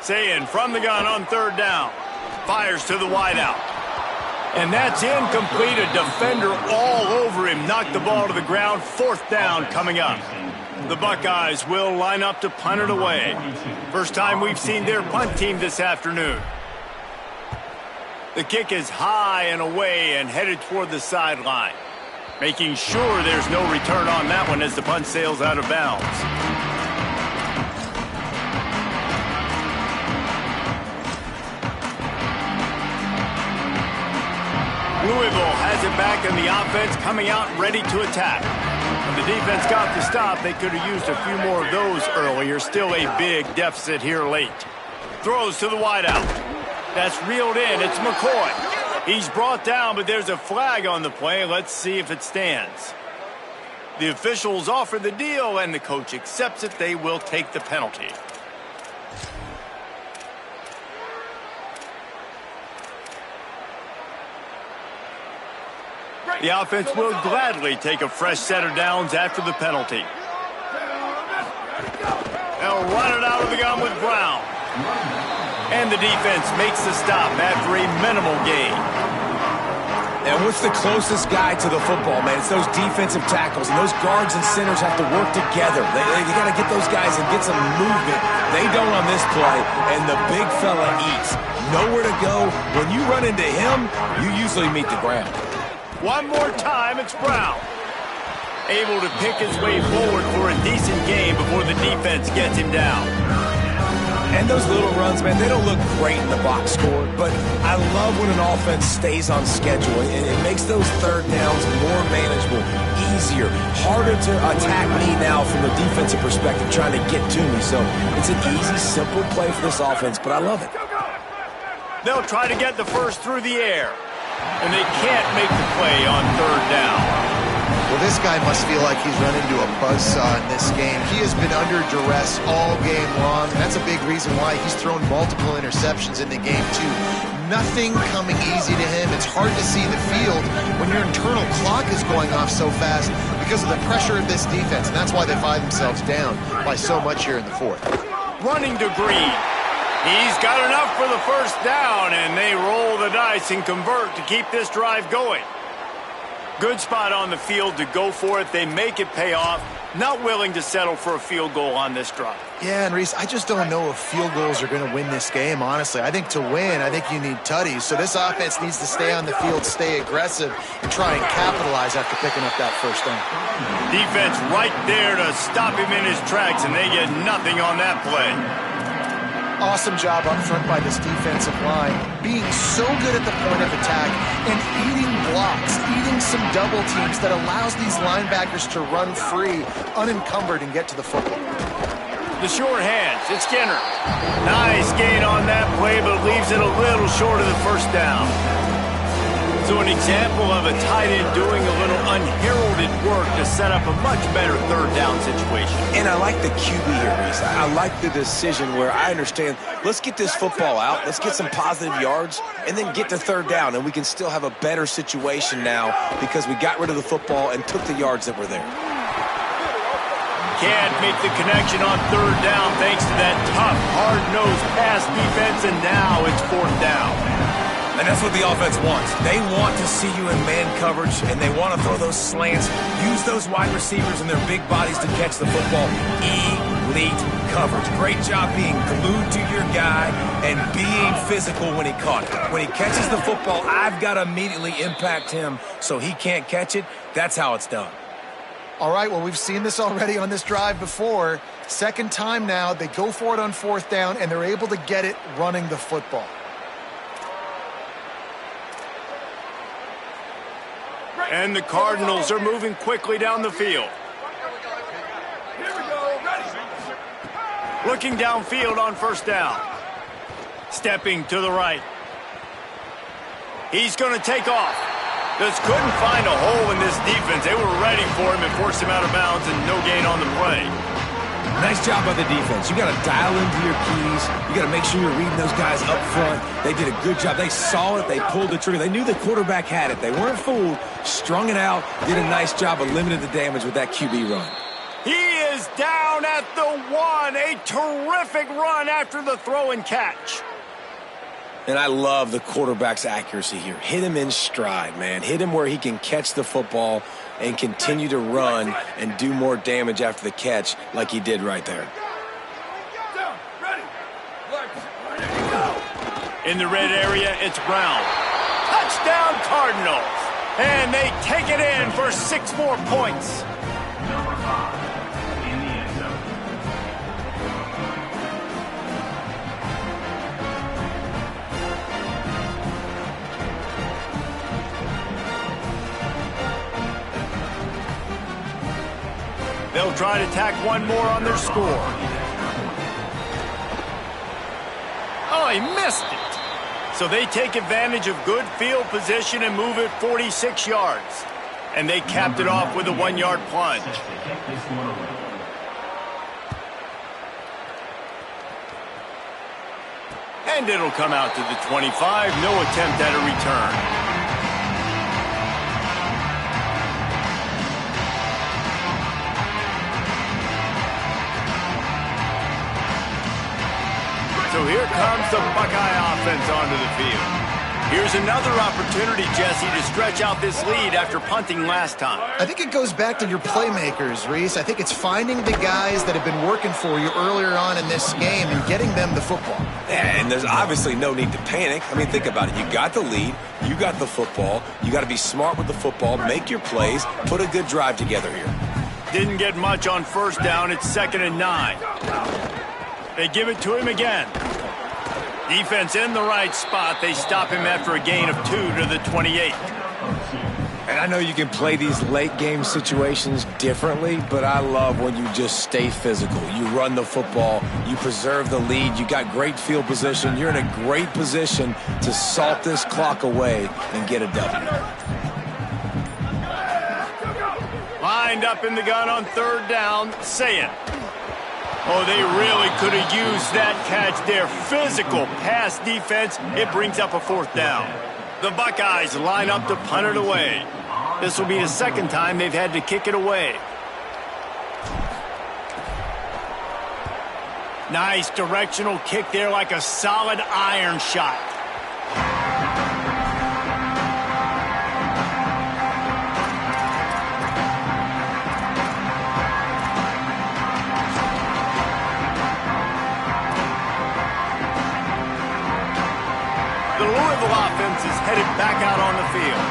Sayin from the gun on 3rd down. Fires to the wideout. And that's incomplete. A defender all over him. Knocked the ball to the ground. 4th down coming up. The Buckeyes will line up to punt it away. First time we've seen their punt team this afternoon. The kick is high and away and headed toward the sideline. Making sure there's no return on that one as the punt sails out of bounds. it back, and the offense coming out ready to attack. When the defense got the stop, they could have used a few more of those earlier. Still a big deficit here late. Throws to the wideout. That's reeled in. It's McCoy. He's brought down, but there's a flag on the play. Let's see if it stands. The officials offer the deal, and the coach accepts it. They will take the penalty. The offense will gladly take a fresh set of downs after the penalty. They'll run it out of the gun with Brown. And the defense makes the stop after a minimal gain. And what's the closest guy to the football, man? It's those defensive tackles, and those guards and centers have to work together. They got to get those guys and get some movement. They don't on this play, and the big fella eats. Nowhere to go. When you run into him, you usually meet the ground. One more time, it's Brown. Able to pick his way forward for a decent game before the defense gets him down. And those little runs, man, they don't look great in the box score, but I love when an offense stays on schedule, and it makes those third downs more manageable, easier, harder to attack me now from the defensive perspective trying to get to me. So it's an easy, simple play for this offense, but I love it. They'll try to get the first through the air, and they can't make the play on third down. Well, this guy must feel like he's run into a buzzsaw in this game. He has been under duress all game long, and that's a big reason why he's thrown multiple interceptions in the game, too. Nothing coming easy to him. It's hard to see the field when your internal clock is going off so fast because of the pressure of this defense, and that's why they find themselves down by so much here in the fourth. Running to Green. He's got enough for the first down, and they roll the dice and convert to keep this drive going. Good spot on the field to go for it. They make it pay off. Not willing to settle for a field goal on this drive. Yeah, and Reese, I just don't know if field goals are going to win this game, honestly. I think to win, I think you need tutties. So this offense needs to stay on the field, stay aggressive, and try and capitalize after picking up that first down. Defense right there to stop him in his tracks, and they get nothing on that play. Awesome job up front by this defensive line, being so good at the point of attack and eating blocks, eating some double teams that allows these linebackers to run free, unencumbered, and get to the football. The short hands, it's Skinner. Nice gain on that play, but leaves it a little short of the first down. So an example of a tight end doing a little unheralded work to set up a much better third down situation. And I like the QB here, Reese. I like the decision where I understand, let's get this football out, let's get some positive yards, and then get to third down, and we can still have a better situation now because we got rid of the football and took the yards that were there. Can't make the connection on third down thanks to that tough, hard-nosed pass defense, and now it's fourth down. And that's what the offense wants. They want to see you in man coverage, and they want to throw those slants, use those wide receivers and their big bodies to catch the football. Elite coverage. Great job being glued to your guy and being physical when he caught it. When he catches the football, I've got to immediately impact him so he can't catch it. That's how it's done. All right, well, we've seen this already on this drive before. Second time now, they go for it on fourth down, and they're able to get it running the football. And the Cardinals are moving quickly down the field. Here we go, ready. Looking downfield on first down. Stepping to the right. He's going to take off. Just couldn't find a hole in this defense. They were ready for him and forced him out of bounds, and no gain on the play. Nice job by the defense. You got to dial into your keys. You got to make sure you're reading those guys up front. They did a good job. They saw it. They pulled the trigger. They knew the quarterback had it. They weren't fooled. Strung it out. Did a nice job of limiting the damage with that QB run. He is down at the 1. A terrific run after the throw and catch. And I love the quarterback's accuracy here. Hit him in stride, man. Hit him where he can catch the football and continue to run and do more damage after the catch like he did right there. Down, ready. In the red area, it's Brown. Touchdown Cardinals. And they take it in for 6 more points. Number 5 in the end zone. They'll try to tack one more on their score. Oh, he missed it. So they take advantage of good field position and move it 46 yards. And they capped it off with a 1-yard plunge. And it'll come out to the 25. No attempt at a return. So here comes the Buckeye offense onto the field. Here's another opportunity, Jesse, to stretch out this lead after punting last time. I think it goes back to your playmakers, Reese. I think it's finding the guys that have been working for you earlier on in this game and getting them the football. Yeah, and there's obviously no need to panic. I mean, think about it. You got the lead. You got the football. You got to be smart with the football, make your plays, put a good drive together here. Didn't get much on first down. It's 2nd and 9. They give it to him again. Defense in the right spot. They stop him after a gain of 2 to the 28. And I know you can play these late game situations differently, but I love when you just stay physical. You run the football, you preserve the lead, you got great field position. You're in a great position to salt this clock away and get a W. Lined up in the gun on 3rd down, Saying. Oh, they really could have used that catch there. Physical pass defense. It brings up a 4th down. The Buckeyes line up to punt it away. This will be the 2nd time they've had to kick it away. Nice directional kick there, like a solid iron shot. The Louisville offense is headed back out on the field.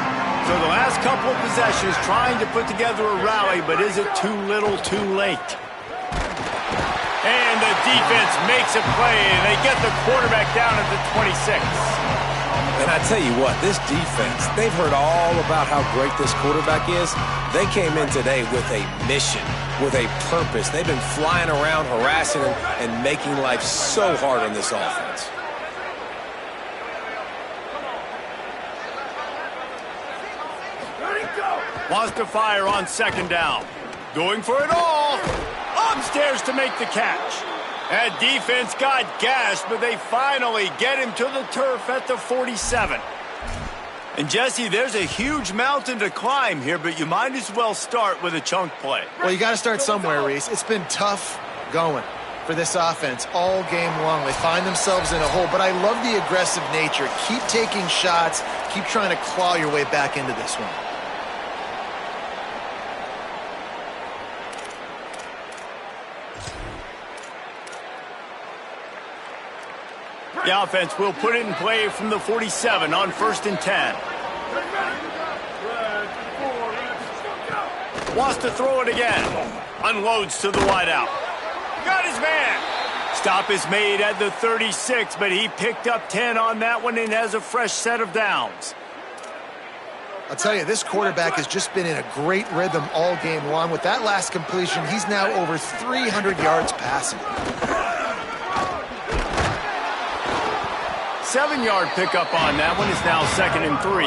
So the last couple of possessions trying to put together a rally, but is it too little too late? And the defense makes a play, and they get the quarterback down at the 26. And I tell you what, this defense, they've heard all about how great this quarterback is. They came in today with a mission, with a purpose. They've been flying around, harassing him, and making life so hard on this offense. Wants to fire on 2nd down. Going for it all. Upstairs to make the catch. That defense got gashed, but they finally get him to the turf at the 47. And, Jesse, there's a huge mountain to climb here, but you might as well start with a chunk play. Well, you got to start somewhere, Reese. It's been tough going for this offense all game long. They find themselves in a hole, but I love the aggressive nature. Keep taking shots. Keep trying to claw your way back into this one. The offense will put it in play from the 47 on 1st and 10. Wants to throw it again. Unloads to the wideout. Got his man. Stop is made at the 36, but he picked up 10 on that one and has a fresh set of downs. I'll tell you, this quarterback has just been in a great rhythm all game long. With that last completion, he's now over 300 yards passing. 7-yard pickup on that one is now 2nd and 3.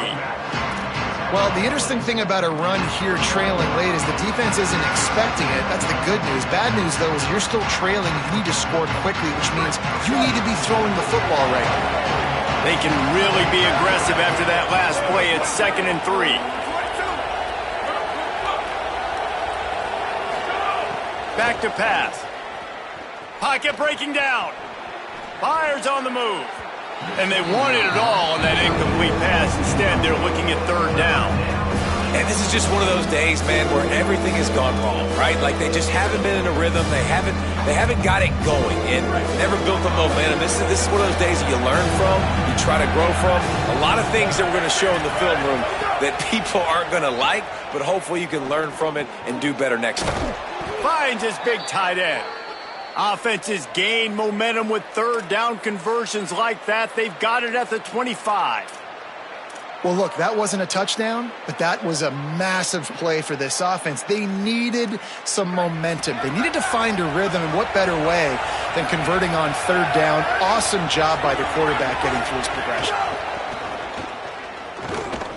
Well, the interesting thing about a run here trailing late is the defense isn't expecting it. That's the good news. Bad news, though, is you're still trailing. You need to score quickly, which means you need to be throwing the football right now. They can really be aggressive after that last play. It's 2nd and 3. Back to pass. Pocket breaking down. Fires on the move. And they wanted it all on that incomplete pass. Instead, they're looking at 3rd down. And this is just one of those days, man, where everything has gone wrong, right? Like they just haven't been in a rhythm. They haven't got it going and never built the momentum. This is one of those days that you learn from, you try to grow from. A lot of things that we're going to show in the film room that people aren't going to like, but hopefully you can learn from it and do better next time. Finds his big tight end. Offenses gain momentum with 3rd down conversions like that. They've got it at the 25. Well, look, that wasn't a touchdown, but that was a massive play for this offense. They needed some momentum. They needed to find a rhythm, and what better way than converting on third down. Awesome job by the quarterback getting through his progression.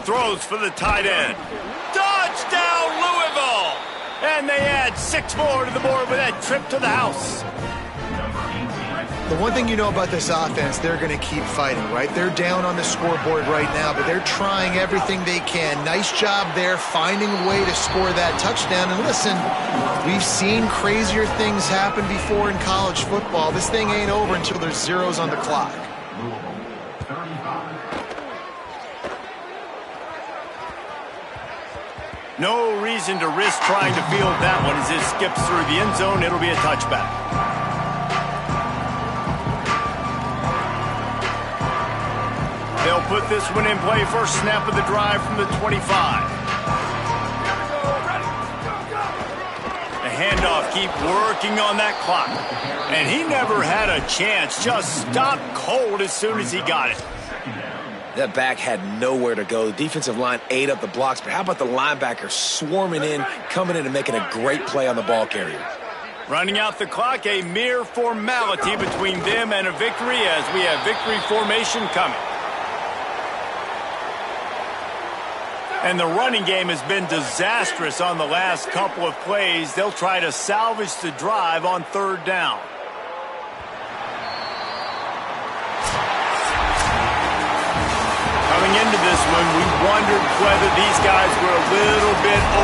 Throws for the tight end. Touchdown, Louisville! And they add 6 more to the board with that trip to the house. The one thing you know about this offense, they're going to keep fighting, right? They're down on the scoreboard right now, but they're trying everything they can. Nice job there, finding a way to score that touchdown. And listen, we've seen crazier things happen before in college football. This thing ain't over until there's zeros on the clock. No reason to risk trying to field that one as it skips through the end zone. It'll be a touchback. They'll put this one in play. First snap of the drive from the 25. The handoff, keep working on that clock. And he never had a chance. Just stopped cold as soon as he got it. That back had nowhere to go. The defensive line ate up the blocks, but how about the linebacker swarming in, coming in and making a great play on the ball carrier? Running out the clock, a mere formality between them and a victory as we have victory formation coming. And the running game has been disastrous on the last couple of plays. They'll try to salvage the drive on third down. Coming into this one, we wondered whether these guys were a little bit over.